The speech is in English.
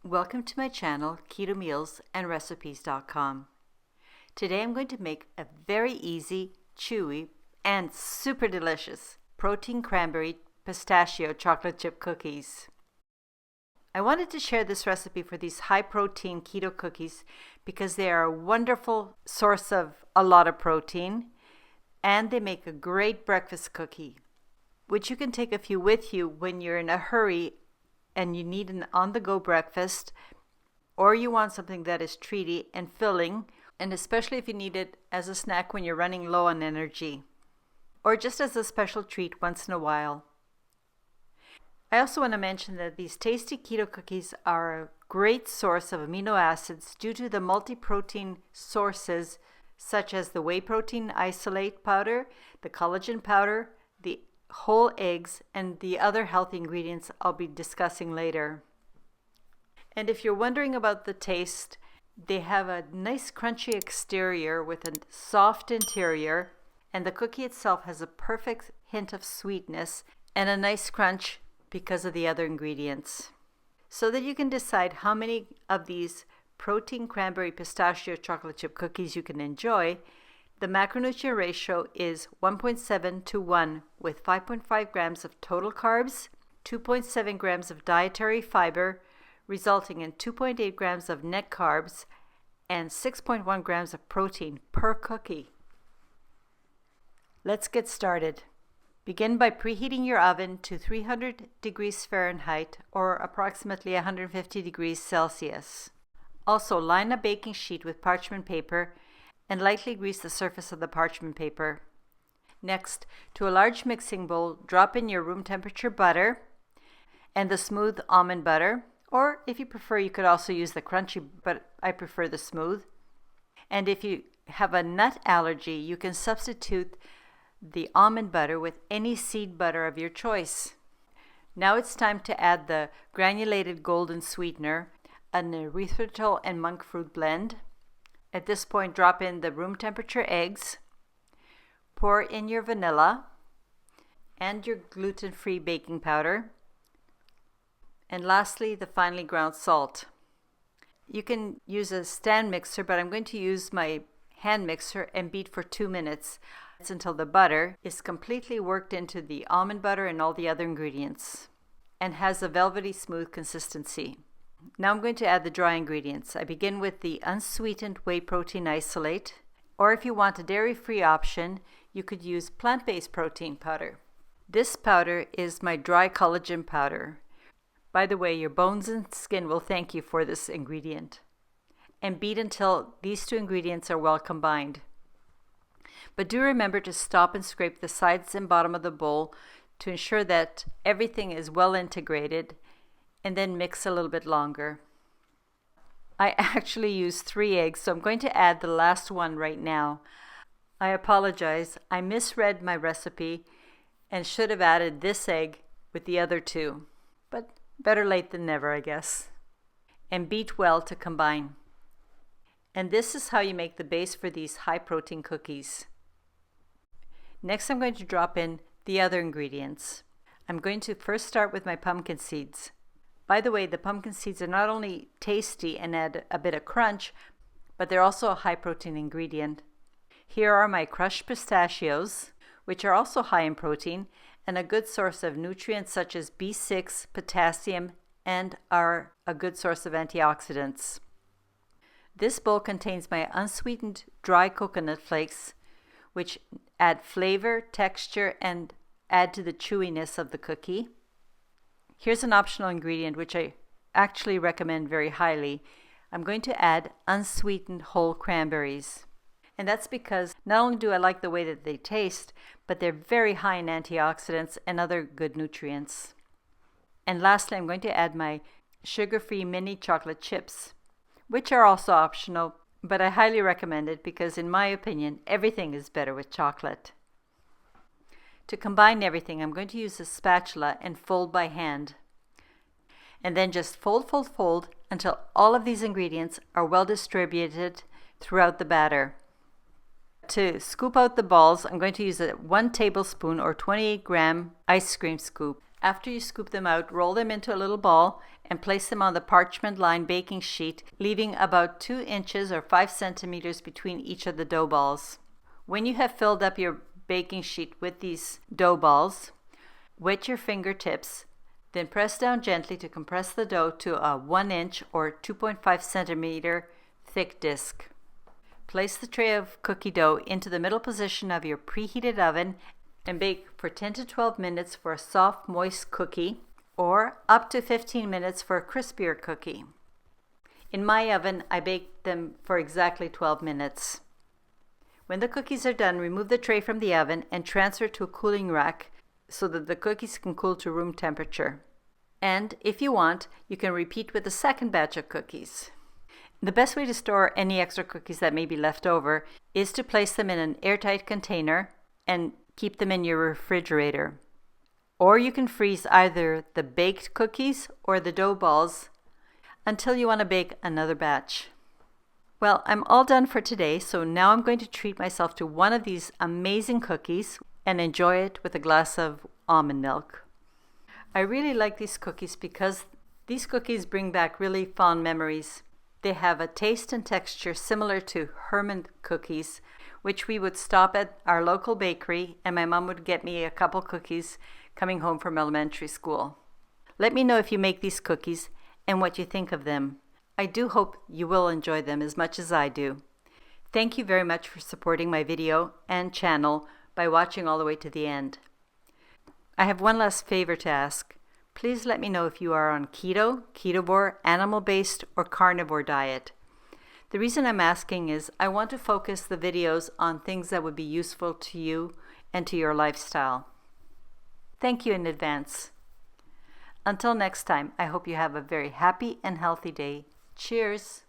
Welcome to my channel, KetoMealsAndRecipes.com. Today I'm going to make a very easy, chewy, and super delicious protein cranberry pistachio chocolate chip cookies. I wanted to share this recipe for these high protein keto cookies because they are a wonderful source of a lot of protein and they make a great breakfast cookie, which you can take a few with you when you're in a hurry and you need an on-the-go breakfast, or you want something that is treaty and filling, and especially if you need it as a snack when you're running low on energy, or just as a special treat once in a while. I also want to mention that these tasty keto cookies are a great source of amino acids due to the multi-protein sources such as the whey protein isolate powder, the collagen powder, the whole eggs, and the other healthy ingredients I'll be discussing later. And if you're wondering about the taste, they have a nice crunchy exterior with a soft interior, and the cookie itself has a perfect hint of sweetness and a nice crunch because of the other ingredients. So that you can decide how many of these protein cranberry pistachio chocolate chip cookies you can enjoy, the macronutrient ratio is 1.7 to 1 with 5.5 grams of total carbs, 2.7 grams of dietary fiber, resulting in 2.8 grams of net carbs and 6.1 grams of protein per cookie. Let's get started. Begin by preheating your oven to 300 degrees Fahrenheit or approximately 150 degrees Celsius. Also, line a baking sheet with parchment paper and lightly grease the surface of the parchment paper. Next, to a large mixing bowl, drop in your room temperature butter and the smooth almond butter, or if you prefer, you could also use the crunchy, but I prefer the smooth. And if you have a nut allergy, you can substitute the almond butter with any seed butter of your choice. Now it's time to add the granulated golden sweetener, an erythritol and monk fruit blend. At this point, drop in the room temperature eggs, pour in your vanilla and your gluten-free baking powder, and lastly, the finely ground salt. You can use a stand mixer, but I'm going to use my hand mixer and beat for 2 minutes until the butter is completely worked into the almond butter and all the other ingredients and has a velvety smooth consistency. Now I'm going to add the dry ingredients. I begin with the unsweetened whey protein isolate, or if you want a dairy-free option, you could use plant-based protein powder. This powder is my dry collagen powder. By the way, your bones and skin will thank you for this ingredient. And beat until these two ingredients are well combined. But do remember to stop and scrape the sides and bottom of the bowl to ensure that everything is well integrated, and then mix a little bit longer. I actually used 3 eggs, so I'm going to add the last one right now. I apologize, I misread my recipe and should have added this egg with the other 2, but better late than never, I guess. And beat well to combine. And this is how you make the base for these high protein cookies. Next, I'm going to drop in the other ingredients. I'm going to first start with my pumpkin seeds. By the way, the pumpkin seeds are not only tasty and add a bit of crunch, but they're also a high protein ingredient. Here are my crushed pistachios, which are also high in protein and a good source of nutrients such as B6, potassium, and are a good source of antioxidants. This bowl contains my unsweetened dry coconut flakes, which add flavor, texture, and add to the chewiness of the cookie. Here's an optional ingredient which I actually recommend very highly. I'm going to add unsweetened whole cranberries. And that's because not only do I like the way that they taste, but they're very high in antioxidants and other good nutrients. And lastly, I'm going to add my sugar-free mini chocolate chips, which are also optional, but I highly recommend it because in my opinion, everything is better with chocolate. To combine everything, I'm going to use a spatula and fold by hand. And then just fold, fold, fold until all of these ingredients are well distributed throughout the batter. To scoop out the balls, I'm going to use a 1 tablespoon or 28 gram ice cream scoop. After you scoop them out, roll them into a little ball and place them on the parchment-lined baking sheet, leaving about 2 inches or 5 centimeters between each of the dough balls. When you have filled up your baking sheet with these dough balls, wet your fingertips, then press down gently to compress the dough to a 1 inch or 2.5 centimeter thick disc. Place the tray of cookie dough into the middle position of your preheated oven and bake for 10 to 12 minutes for a soft, moist cookie, or up to 15 minutes for a crispier cookie. In my oven, I bake them for exactly 12 minutes. When the cookies are done, remove the tray from the oven and transfer to a cooling rack so that the cookies can cool to room temperature. And if you want, you can repeat with the second batch of cookies. The best way to store any extra cookies that may be left over is to place them in an airtight container and keep them in your refrigerator. Or you can freeze either the baked cookies or the dough balls until you want to bake another batch. Well, I'm all done for today, so now I'm going to treat myself to one of these amazing cookies and enjoy it with a glass of almond milk. I really like these cookies because these cookies bring back really fond memories. They have a taste and texture similar to Herman cookies, which we would stop at our local bakery and my mom would get me a couple cookies coming home from elementary school. Let me know if you make these cookies and what you think of them. I do hope you will enjoy them as much as I do. Thank you very much for supporting my video and channel by watching all the way to the end. I have one last favor to ask. Please let me know if you are on keto, ketovore, animal-based, or carnivore diet. The reason I'm asking is I want to focus the videos on things that would be useful to you and to your lifestyle. Thank you in advance. Until next time, I hope you have a very happy and healthy day. Cheers!